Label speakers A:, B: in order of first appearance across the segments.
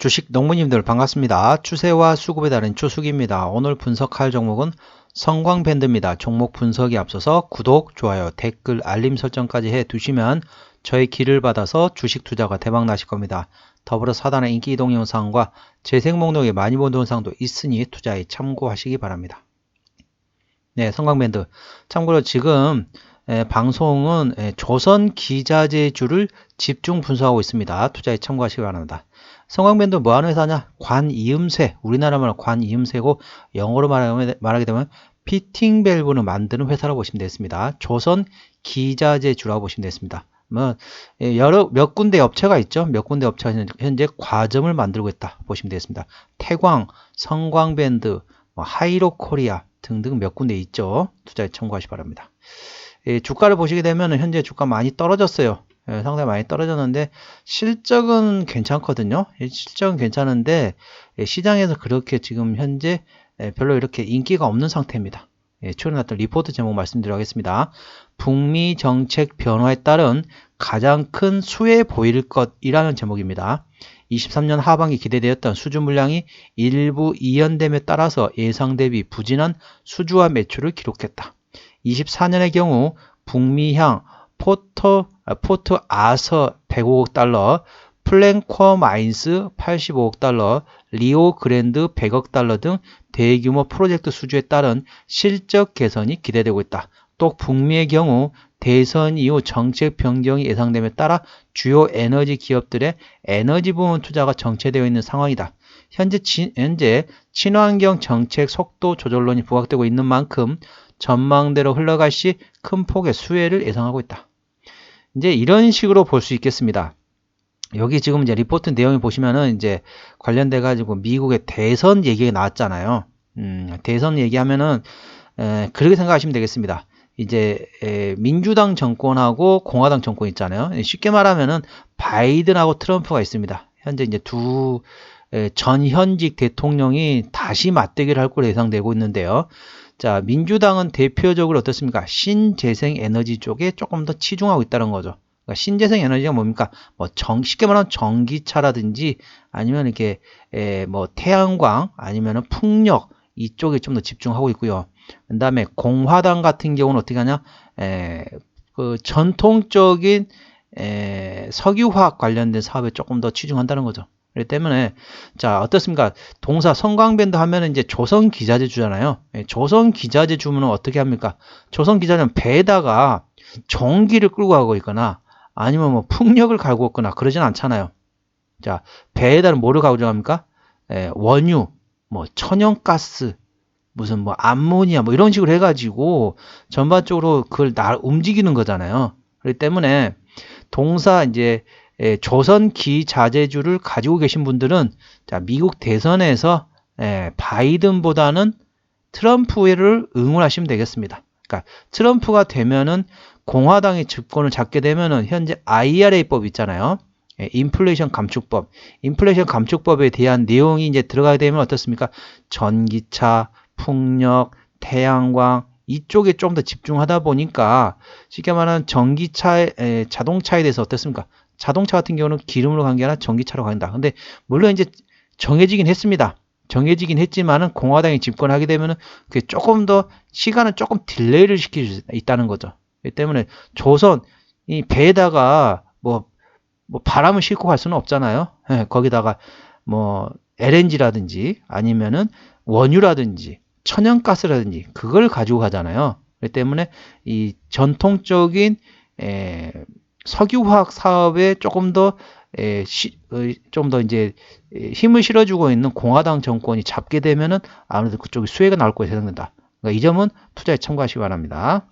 A: 주식 농부님들 반갑습니다. 추세와 수급에 따른 추수기입니다. 오늘 분석할 종목은 성광밴드입니다. 종목 분석에 앞서서 구독, 좋아요, 댓글, 알림 설정까지 해 두시면 저의 길을 받아서 주식 투자가 대박 나실 겁니다. 더불어 사단의 인기 이동 영상과 재생 목록에 많이 본 동영상도 있으니 투자에 참고하시기 바랍니다. 네, 성광밴드. 참고로 지금 방송은 조선 기자재주를 집중 분석하고 있습니다. 투자에 참고하시기 바랍니다. 성광밴드 뭐하는 회사냐? 관이음새, 우리나라 말로 관이음새고 영어로 말하게 되면 피팅 밸브를 만드는 회사라고 보시면 되겠습니다. 조선 기자재주라고 보시면 되겠습니다. 몇 군데 업체가 있죠. 몇 군데 업체가 현재 과점을 만들고 있다 보시면 되겠습니다. 태광, 성광밴드, 하이로코리아 등등 몇 군데 있죠. 투자에 참고하시기 바랍니다. 주가를 보시게 되면 현재 주가 많이 떨어졌어요. 상당히 많이 떨어졌는데 실적은 괜찮거든요. 실적은 괜찮은데 시장에서 그렇게 지금 현재 별로 이렇게 인기가 없는 상태입니다. 최근에 나왔던 리포트 제목 말씀드리겠습니다. 북미 정책 변화에 따른 가장 큰 수혜 보일 것이라는 제목입니다. 23년 하반기 기대되었던 수주 물량이 일부 이연됨에 따라서 예상 대비 부진한 수주와 매출을 기록했다. 24년의 경우 북미향 포트 아서 105억 달러, 플랭커 마인스 85억 달러, 리오 그랜드 100억 달러 등 대규모 프로젝트 수주에 따른 실적 개선이 기대되고 있다. 또 북미의 경우 대선 이후 정책 변경이 예상됨에 따라 주요 에너지 기업들의 에너지 부문 투자가 정체되어 있는 상황이다. 현재 친환경 정책 속도 조절론이 부각되고 있는 만큼 전망대로 흘러갈 시 큰 폭의 수혜를 예상하고 있다. 이제 이런 식으로 볼 수 있겠습니다. 여기 지금 이제 리포트 내용을 보시면은 이제 관련돼 가지고 미국의 대선 얘기가 나왔잖아요. 대선 얘기하면은 그렇게 생각하시면 되겠습니다. 이제 민주당 정권하고 공화당 정권 있잖아요. 쉽게 말하면은 바이든하고 트럼프가 있습니다. 현재 이제 두 전현직 대통령이 다시 맞대결을 할 걸로 예상되고 있는데요. 자, 민주당은 대표적으로 어떻습니까? 신재생 에너지 쪽에 조금 더 치중하고 있다는 거죠. 그러니까 신재생 에너지가 뭡니까? 쉽게 말하면 전기차라든지 아니면 이렇게 태양광 아니면 풍력 이쪽에 좀 더 집중하고 있고요. 그 다음에 공화당 같은 경우는 어떻게 하냐? 그 전통적인 석유화학 관련된 사업에 조금 더 치중한다는 거죠. 그렇기 때문에 자 어떻습니까? 동사 성광밴드 하면은 이제 조선 기자재주잖아요. 조선 기자재주면 어떻게 합니까? 조선 기자재는 배에다가 전기를 끌고 가고 있거나 아니면 뭐 풍력을 갈고 있거나 그러진 않잖아요. 자 배에다는 뭐를 가져갑니까? 원유, 뭐 천연가스, 무슨 뭐 암모니아 뭐 이런 식으로 해가지고 전반적으로 그걸 움직이는 거잖아요. 그렇기 때문에 동사 이제 조선 기자재주를 가지고 계신 분들은 자, 미국 대선에서 바이든보다는 트럼프를 응원하시면 되겠습니다. 그러니까 트럼프가 되면은 공화당이 집권을 잡게 되면은 현재 IRA법 있잖아요. 인플레이션 감축법. 인플레이션 감축법에 대한 내용이 이제 들어가게 되면 어떻습니까? 전기차, 풍력, 태양광 이쪽에 좀 더 집중하다 보니까 쉽게 말하면 자동차에 대해서 어떻습니까? 자동차 같은 경우는 기름으로 간 게 아니라 전기차로 간다. 근데 물론 이제 정해지긴 했습니다. 정해지긴 했지만은 공화당이 집권하게 되면은 그게 조금 더 시간을 조금 딜레이를 시킬 수 있다는 거죠. 그렇기 때문에 조선 이 배에다가 뭐 바람을 싣고 갈 수는 없잖아요. 거기다가 뭐 LNG라든지 아니면은 원유라든지 천연가스라든지 그걸 가지고 가잖아요. 그렇기 때문에 이 전통적인 석유화학 사업에 조금 더 이제 힘을 실어주고 있는 공화당 정권이 잡게 되면은 아무래도 그쪽이 수혜가 나올 거에 예상된다. 그러니까 이 점은 투자에 참고하시기 바랍니다.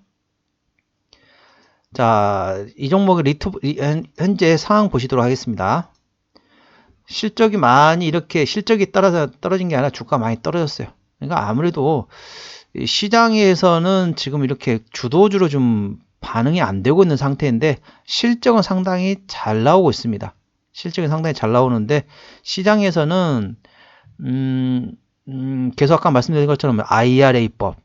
A: 자, 이 종목의 현재 상황 보시도록 하겠습니다. 실적이 많이 이렇게 실적이 떨어진 게 아니라 주가가 많이 떨어졌어요. 그러니까 아무래도 시장에서는 지금 이렇게 주도주로 좀 반응이 안 되고 있는 상태인데 실적은 상당히 잘 나오고 있습니다. 실적이 상당히 잘 나오는데 시장에서는 계속 아까 말씀드린 것처럼 IRA법,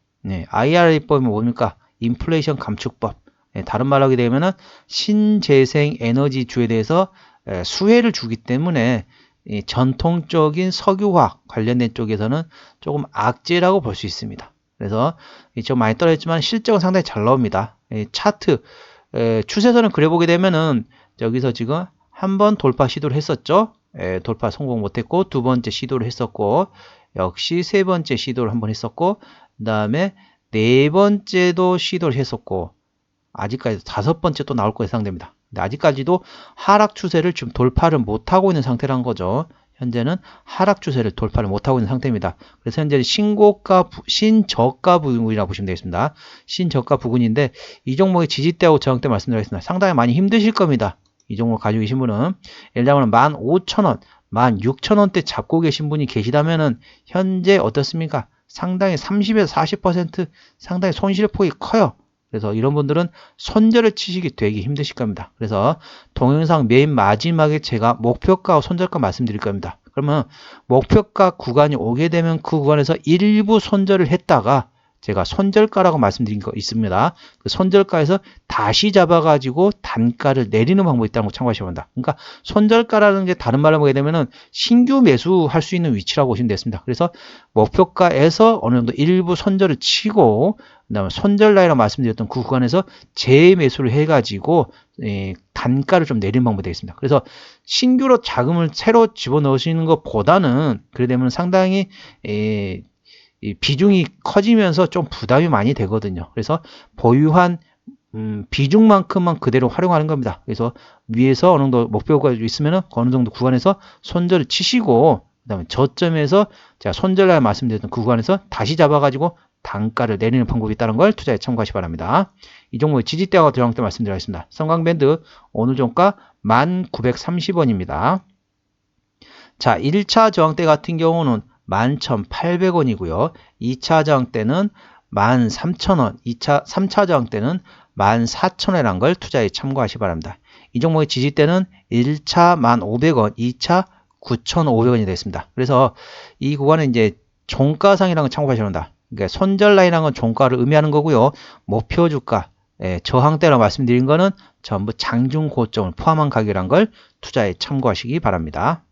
A: IRA법이 뭡니까? 인플레이션 감축법. 다른 말로 하게 되면은 신재생 에너지주에 대해서 수혜를 주기 때문에 이 전통적인 석유화학 관련된 쪽에서는 조금 악재라고 볼 수 있습니다. 그래서 좀 많이 떨어졌지만 실적은 상당히 잘 나옵니다. 차트 추세선을 그려보게 되면은 여기서 지금 한번 돌파 시도를 했었죠. 돌파 성공 못했고 두 번째 시도를 했었고 역시 세 번째 시도를 한번 했었고 그 다음에 네 번째도 시도를 했었고 아직까지 다섯 번째 또 나올 거 예상됩니다. 근데 아직까지도 하락 추세를 지금 돌파를 못하고 있는 상태란 거죠. 현재는 하락 추세를 돌파를 못하고 있는 상태입니다. 그래서 현재 신저가 부근이라고 보시면 되겠습니다. 신저가 부근인데 이 종목의 지지대하고 저항대 말씀드리겠습니다. 상당히 많이 힘드실 겁니다. 이 종목 가지고 계신 분은 예를 들면 15,000원, 16,000원대 잡고 계신 분이 계시다면은 현재 어떻습니까? 상당히 30에서 40% 상당히 손실폭이 커요. 그래서 이런 분들은 손절을 치시기 되게 힘드실 겁니다. 그래서 동영상 맨 마지막에 제가 목표가와 손절가 말씀드릴 겁니다. 그러면 목표가 구간이 오게 되면 그 구간에서 일부 손절을 했다가 제가 손절가라고 말씀드린 거 있습니다. 그 손절가에서 다시 잡아가지고 단가를 내리는 방법이 있다는 거 참고하셔야 합니다. 그러니까 손절가라는 게 다른 말로 보게 되면은 신규 매수할 수 있는 위치라고 보시면 되겠습니다. 그래서 목표가에서 어느 정도 일부 손절을 치고 그다음에 손절 라인이라고 말씀드렸던 그 구간에서 재매수를 해가지고 단가를 좀 내리는 방법이 되겠습니다. 그래서 신규로 자금을 새로 집어넣으시는 것보다는 그래 되면 상당히 이 비중이 커지면서 좀 부담이 많이 되거든요. 그래서 보유한 비중만큼만 그대로 활용하는 겁니다. 그래서 위에서 어느 정도 목표가 있으면 어느 정도 구간에서 손절을 치시고 그 다음에 저점에서 제가 손절날 말씀드렸던 그 구간에서 다시 잡아가지고 단가를 내리는 방법이 있다는 걸 투자에 참고하시기 바랍니다. 이 종목의 지지대와 저항대 말씀드리겠습니다. 성광밴드 오늘 종가 1930원입니다. 자, 1차 저항대 같은 경우는 11,800원이고요. 2차 저항대는 13,000원, 3차 저항대는 14,000원이라는 걸 투자에 참고하시기 바랍니다. 이 종목의 지지대는 1차 1,500원, 2차 9,500원이 되겠습니다. 그래서 이 구간은 이제 종가상이라는 걸 참고하셔야 합니다. 그러니까 손절 라인이라는 건 종가를 의미하는 거고요. 목표 주가, 저항대라고 말씀드린 거는 전부 장중 고점을 포함한 가격이라는 걸 투자에 참고하시기 바랍니다.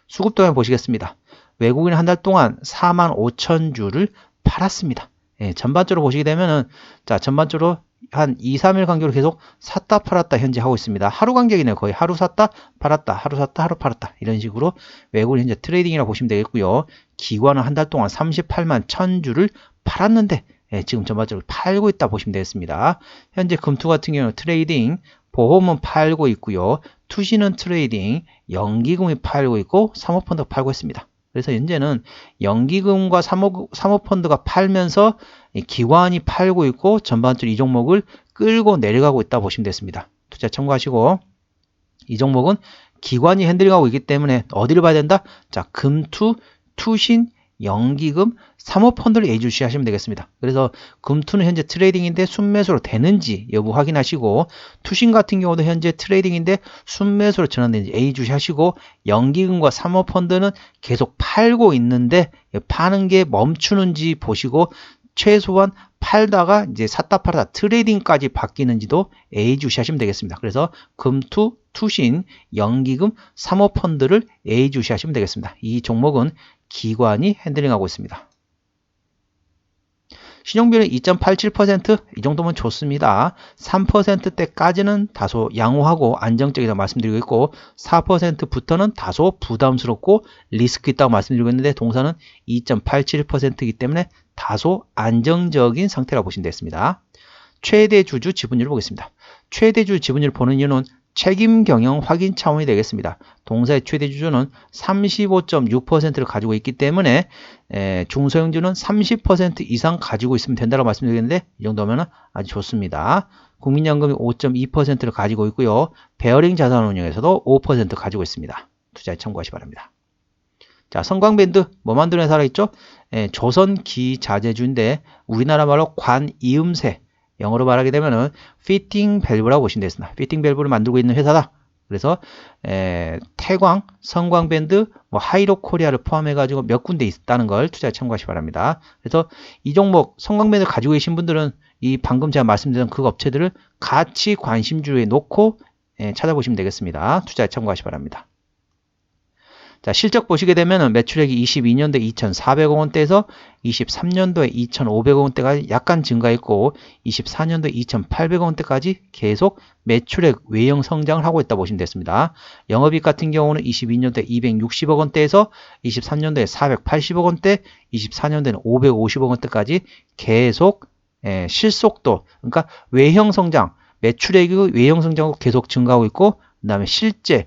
A: 수급 동향 보시겠습니다. 외국인 한 달 동안 45,000주를 팔았습니다. 전반적으로 보시게 되면은, 자, 전반적으로 한 2, 3일 간격으로 계속 샀다 팔았다 현재 하고 있습니다. 하루 간격이네요. 거의 하루 샀다 팔았다, 하루 샀다, 하루 팔았다. 이런 식으로 외국인 현재 트레이딩이라고 보시면 되겠고요. 기관은 한 달 동안 38만 1000주를 팔았는데, 지금 전반적으로 팔고 있다 보시면 되겠습니다. 현재 금투 같은 경우는 트레이딩, 보험은 팔고 있고요. 투시는 트레이딩, 연기금이 팔고 있고, 사모펀드가 팔고 있습니다. 그래서 현재는 연기금과 사모펀드가 팔면서 기관이 팔고 있고 전반적으로 이 종목을 끌고 내려가고 있다 보시면 되겠습니다. 투자 참고하시고 이 종목은 기관이 핸들링하고 있기 때문에 어디를 봐야 된다? 자, 금투, 투신, 연기금, 사모펀드를 예의주시하시면 되겠습니다. 그래서 금투는 현재 트레이딩인데 순매수로 되는지 여부 확인하시고 투신 같은 경우도 현재 트레이딩인데 순매수로 전환되는지 예의주시하시고 연기금과 사모펀드는 계속 팔고 있는데 파는 게 멈추는지 보시고 최소한 팔다가 이제 샀다 팔았다 트레이딩까지 바뀌는지도 예의주시하시면 되겠습니다. 그래서 금투, 투신, 연기금, 사모펀드를 예의주시하시면 되겠습니다. 이 종목은 기관이 핸들링하고 있습니다. 신용비율은 2.87%, 이 정도면 좋습니다. 3%대까지는 다소 양호하고 안정적이라고 말씀드리고 있고 4%부터는 다소 부담스럽고 리스크 있다고 말씀드리고 있는데 동사는 2.87%이기 때문에 다소 안정적인 상태라고 보시면 되겠습니다. 최대 주주 지분율을 보겠습니다. 최대 주주 지분율을 보는 이유는 책임 경영 확인 차원이 되겠습니다. 동사의 최대 주주는 35.6%를 가지고 있기 때문에 중소형주는 30% 이상 가지고 있으면 된다고 말씀드리겠는데 이 정도면 아주 좋습니다. 국민연금이 5.2%를 가지고 있고요. 베어링 자산운용에서도 5% 가지고 있습니다. 투자에 참고하시기 바랍니다. 자, 성광밴드 뭐 만드는 회사가 있죠? 조선기자재주인데 우리나라 말로 관이음새, 영어로 말하게 되면은 피팅 밸브라고 보시면 되겠습니다. 피팅 밸브를 만들고 있는 회사다. 그래서 태광, 성광밴드, 뭐 하이로코리아를 포함해가지고 몇 군데 있다는 걸 투자에 참고하시기 바랍니다. 그래서 이 종목 성광밴드 가지고 계신 분들은 이 방금 제가 말씀드린 그 업체들을 같이 관심주에 놓고 찾아보시면 되겠습니다. 투자에 참고하시기 바랍니다. 자, 실적 보시게 되면은 매출액이 22년도에 2,400억 원대에서 23년도에 2,500억 원대가 약간 증가했고 24년도에 2,800억 원대까지 계속 매출액 외형 성장을 하고 있다 보시면 됐습니다. 영업이익 같은 경우는 22년도에 260억 원대에서 23년도에 480억 원대, 24년도에는 550억 원대까지 계속 실속도, 그러니까 외형 성장, 매출액의 외형 성장으로 계속 증가하고 있고 그 다음에 실제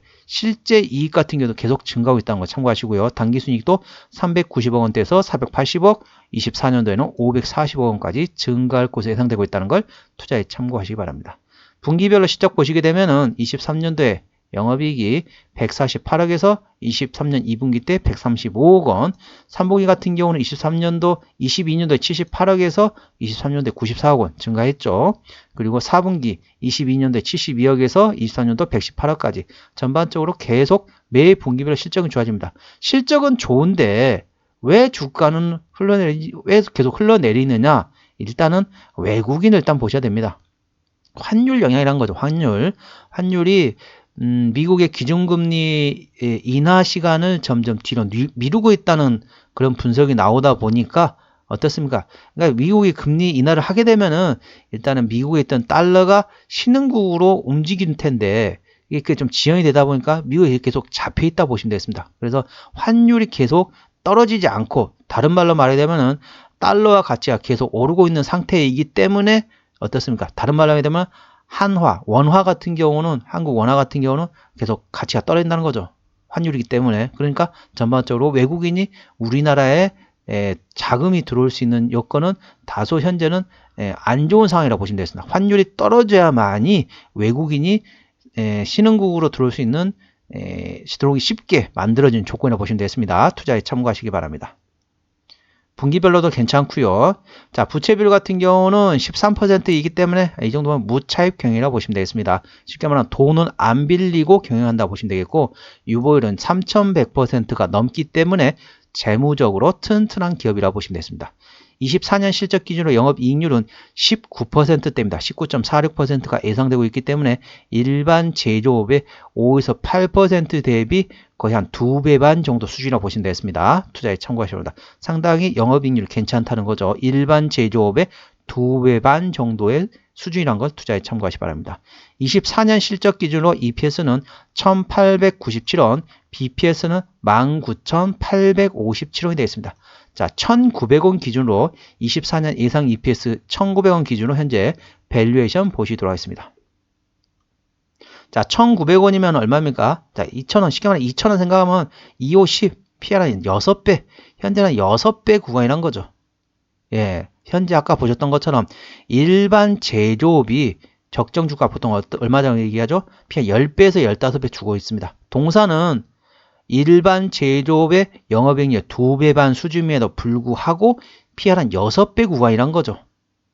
A: 이익 같은 경우도 계속 증가하고 있다는 거 참고하시고요. 당기순이익도 390억 원대에서 480억, 24년도에는 540억 원까지 증가할 것으로 예상되고 있다는 걸 투자에 참고하시기 바랍니다. 분기별로 실적 보시게 되면은 23년도에 영업이익이 148억에서 23년 2분기 때 135억 원, 3분기 같은 경우는 22년도에 78억에서 23년도에 94억 원 증가했죠. 그리고 4분기 22년도에 72억에서 24년도 118억까지 전반적으로 계속 매 분기별로 실적은 좋아집니다. 실적은 좋은데 왜 주가는 왜 계속 흘러내리느냐? 일단은 외국인을 일단 보셔야 됩니다. 환율 영향이란 거죠. 환율이 미국의 기준금리 인하 시간을 점점 뒤로 미루고 있다는 그런 분석이 나오다 보니까 어떻습니까? 그러니까 미국이 금리 인하를 하게 되면은 일단은 미국에 있던 달러가 신흥국으로 움직일 텐데 이게 좀 지연이 되다 보니까 미국이 계속 잡혀 있다 보시면 되겠습니다. 그래서 환율이 계속 떨어지지 않고 다른 말로 말하자면은 달러와 가치가 계속 오르고 있는 상태이기 때문에 어떻습니까? 다른 말로 하게 되면 원화 같은 경우는, 한국 원화 같은 경우는 계속 가치가 떨어진다는 거죠. 환율이기 때문에. 그러니까 전반적으로 외국인이 우리나라에 자금이 들어올 수 있는 여건은 다소 현재는 안 좋은 상황이라고 보시면 되겠습니다. 환율이 떨어져야만이 외국인이 신흥국으로 들어올 수 있는 들어오기 쉽게 만들어진 조건이라고 보시면 되겠습니다. 투자에 참고하시기 바랍니다. 분기별로도 괜찮고요. 자, 부채비율 같은 경우는 13%이기 때문에 이 정도면 무차입 경영이라고 보시면 되겠습니다. 쉽게 말하면 돈은 안 빌리고 경영한다고 보시면 되겠고 유보율은 3,100%가 넘기 때문에 재무적으로 튼튼한 기업이라고 보시면 되겠습니다. 24년 실적 기준으로 영업이익률은 19%대입니다. 19.46%가 예상되고 있기 때문에 일반 제조업의 5에서 8% 대비 거의 한 2배 반 정도 수준이라고 보시면 되겠습니다. 투자에 참고하셔야 합니다. 상당히 영업이익률이 괜찮다는 거죠. 일반 제조업의 2배 반 정도의 수준이란 걸 투자에 참고하시기 바랍니다. 24년 실적 기준으로 EPS는 1,897원, BPS는 19,857원이 되겠습니다. 자, 1,900원 기준으로 24년 예상 EPS 1,900원 기준으로 현재 밸류에이션 보시도록 하겠습니다. 자, 1,900원이면 얼마입니까? 자, 2,000원, 쉽게 말하면 2,000원 생각하면 2, 5, 10, PR은 6배, 현재는 6배 구간이란 거죠. 예, 현재 아까 보셨던 것처럼 일반 제조업이 적정 주가 보통 얼마 정도 얘기하죠? PR 10배에서 15배 주고 있습니다. 동사는 일반 제조업의 영업이익률 2배 반 수준임에도 불구하고 PR 한 6배 구간이란 거죠.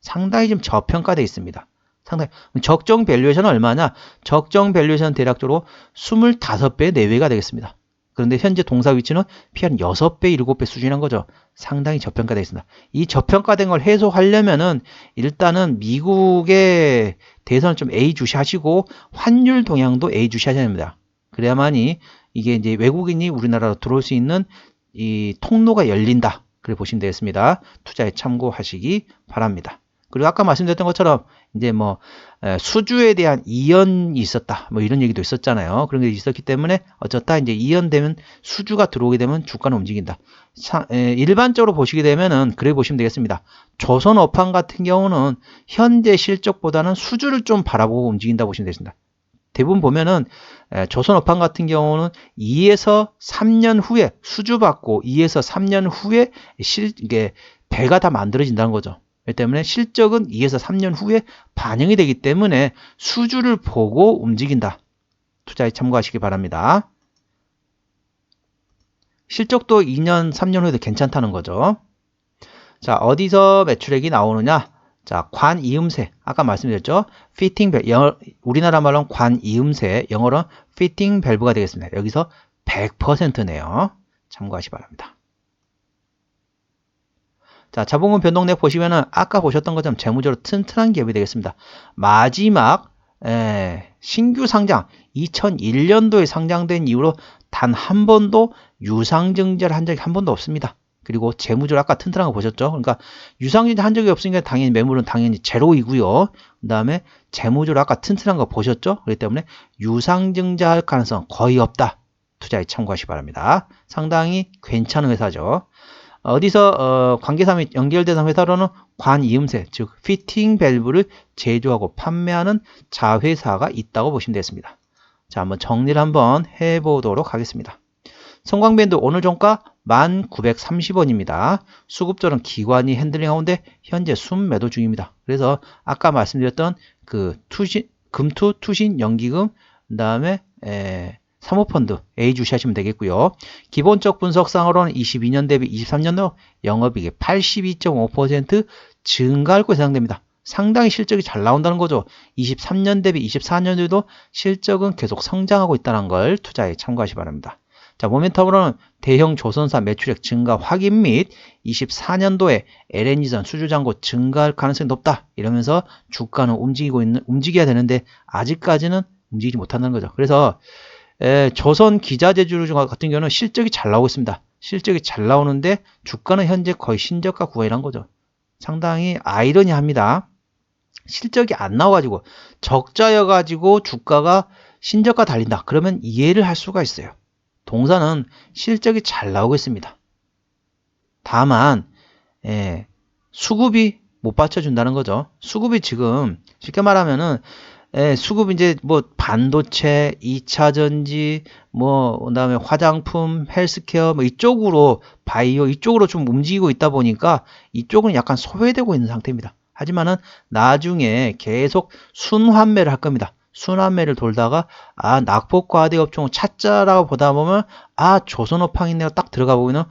A: 상당히 좀 저평가되어 있습니다. 상당히 적정 밸류에이션은 얼마냐? 적정 밸류에이션은 대략적으로 25배 내외가 되겠습니다. 그런데 현재 동사 위치는 PR은 6배, 7배 수준이란 거죠. 상당히 저평가되어 있습니다. 이 저평가된 걸 해소하려면은 일단은 미국의 대선을 좀 예의주시하시고 환율 동향도 예의주시하셔야 됩니다. 그래야만이 이게 이제 외국인이 우리나라로 들어올 수 있는 이 통로가 열린다. 그래 보시면 되겠습니다. 투자에 참고하시기 바랍니다. 그리고 아까 말씀드렸던 것처럼 이제 뭐 수주에 대한 이연이 있었다. 뭐 이런 얘기도 있었잖아요. 그런 게 있었기 때문에 어쩌다 이제 이연되면 수주가 들어오게 되면 주가는 움직인다. 일반적으로 보시게 되면은 그래 보시면 되겠습니다. 조선업황 같은 경우는 현재 실적보다는 수주를 좀 바라보고 움직인다 보시면 되겠습니다. 대부분 보면은 조선업황 같은 경우는 2에서 3년 후에 수주받고 2에서 3년 후에 이게 배가 다 만들어진다는 거죠. 그렇기 때문에 실적은 2에서 3년 후에 반영이 되기 때문에 수주를 보고 움직인다. 투자에 참고하시기 바랍니다. 실적도 2년, 3년 후에도 괜찮다는 거죠. 자, 어디서 매출액이 나오느냐? 자, 관이음새. 아까 말씀드렸죠? 피팅 밸브. 우리나라 말로는 관이음새. 영어로는 피팅 밸브가 되겠습니다. 여기서 100%네요. 참고하시기 바랍니다. 자, 자본금 변동액 보시면은 아까 보셨던 것처럼 재무적으로 튼튼한 기업이 되겠습니다. 마지막 신규 상장 2001년도에 상장된 이후로 단 한 번도 유상증자를 한 적이 한 번도 없습니다. 그리고 재무제로 아까 튼튼한 거 보셨죠? 그러니까 유상증자 한 적이 없으니까 당연히 매물은 당연히 제로이고요. 그 다음에 재무제로 아까 튼튼한 거 보셨죠? 그렇기 때문에 유상증자 할 가능성 거의 없다. 투자에 참고하시기 바랍니다. 상당히 괜찮은 회사죠. 어디서 관계사 및 연결되는 회사로는 관이음새, 즉 피팅 밸브를 제조하고 판매하는 자회사가 있다고 보시면 되겠습니다. 자, 한번 정리를 한번 해보도록 하겠습니다. 성광밴드 오늘 종가 1930원입니다. 수급절은 기관이 핸들링 가운데 현재 순매도 중입니다. 그래서 아까 말씀드렸던 그 금투, 투신, 연기금, 그 다음에 사모펀드 A 주시하시면 되겠고요. 기본적 분석상으로는 22년 대비 23년도 영업이익이 82.5% 증가할 것으로 예상됩니다. 상당히 실적이 잘 나온다는 거죠. 23년 대비 24년도에도 실적은 계속 성장하고 있다는 걸 투자에 참고하시기 바랍니다. 자, 모멘텀으로는 대형 조선사 매출액 증가 확인 및 24년도에 LNG선 수주잔고 증가할 가능성이 높다. 이러면서 주가는 움직여야 되는데 아직까지는 움직이지 못한다는 거죠. 그래서 조선 기자재주 같은 경우는 실적이 잘 나오고 있습니다. 실적이 잘 나오는데 주가는 현재 거의 신저가 구간이란 거죠. 상당히 아이러니합니다. 실적이 안 나와가지고 적자여가지고 주가가 신저가 달린다. 그러면 이해를 할 수가 있어요. 동사는 실적이 잘 나오고 있습니다. 다만 수급이 못 받쳐준다는 거죠. 수급이 지금 쉽게 말하면은 수급 이제 뭐 반도체, 2차전지, 뭐 그다음에 화장품, 헬스케어 뭐 이쪽으로 바이오 이쪽으로 좀 움직이고 있다 보니까 이쪽은 약간 소외되고 있는 상태입니다. 하지만은 나중에 계속 순환매를 할 겁니다. 순환매를 돌다가 낙폭과대 업종을 찾자라고 보다 보면 조선업황이네요. 딱 들어가 보면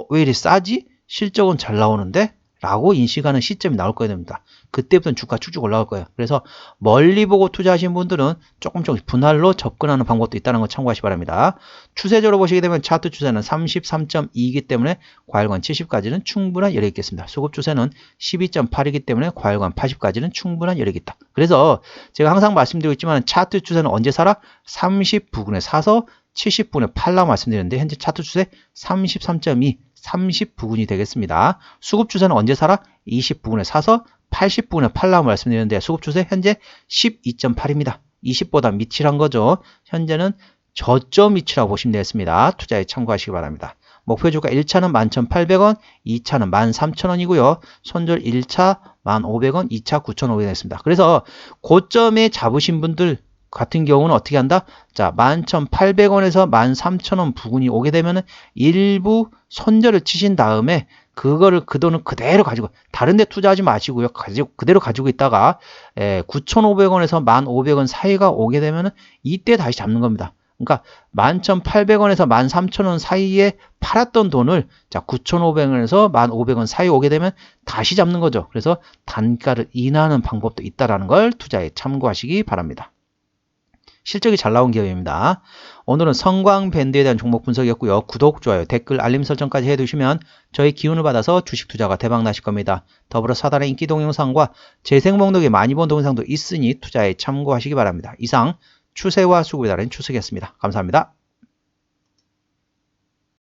A: 왜 이리 싸지? 실적은 잘 나오는데? 라고 인식하는 시점이 나올 거야 됩니다. 그때부터는 주가 쭉쭉 올라갈 거예요. 그래서 멀리 보고 투자하신 분들은 조금 분할로 접근하는 방법도 있다는 거 참고하시기 바랍니다. 추세적으로 보시게 되면 차트 추세는 33.2이기 때문에 과열관 70까지는 충분한 여력이 있겠습니다. 수급 추세는 12.8이기 때문에 과열관 80까지는 충분한 여력이 있다. 그래서 제가 항상 말씀드리고 있지만 차트 추세는 언제 사라? 30부근에 사서 70부근에 팔라고 말씀드렸는데 현재 차트 추세 33.2 30부근이 되겠습니다. 수급 추세는 언제 사라? 20부근에 사서 80부근에 팔라고 말씀드렸는데 수급 추세 현재 12.8입니다. 20보다 밑이란 거죠. 현재는 저점 위치라고 보시면 되겠습니다. 투자에 참고하시기 바랍니다. 목표 주가 1차는 11,800원, 2차는 13,000원이고요. 손절 1차 1,500원, 2차 9,500원 됐습니다. 그래서 고점에 잡으신 분들 같은 경우는 어떻게 한다? 자, 11,800원에서 13,000원 부근이 오게 되면 일부 손절을 치신 다음에 그 돈을 그대로 가지고 다른 데 투자하지 마시고요. 그대로 가지고 있다가 9,500원에서 1,500원 사이가 오게 되면 이때 다시 잡는 겁니다. 그러니까 11,800원에서 13,000원 사이에 팔았던 돈을 9,500원에서 1,500원 사이 오게 되면 다시 잡는 거죠. 그래서 단가를 인하하는 방법도 있다는 걸 투자에 참고하시기 바랍니다. 실적이 잘 나온 기업입니다. 오늘은 성광밴드에 대한 종목 분석이었고요. 구독, 좋아요, 댓글, 알림 설정까지 해두시면 저희 기운을 받아서 주식 투자가 대박 나실 겁니다. 더불어 사단의 인기 동영상과 재생 목록에 많이 본 동영상도 있으니 투자에 참고하시기 바랍니다. 이상 추세와 수급에 따른 추석이었습니다. 감사합니다.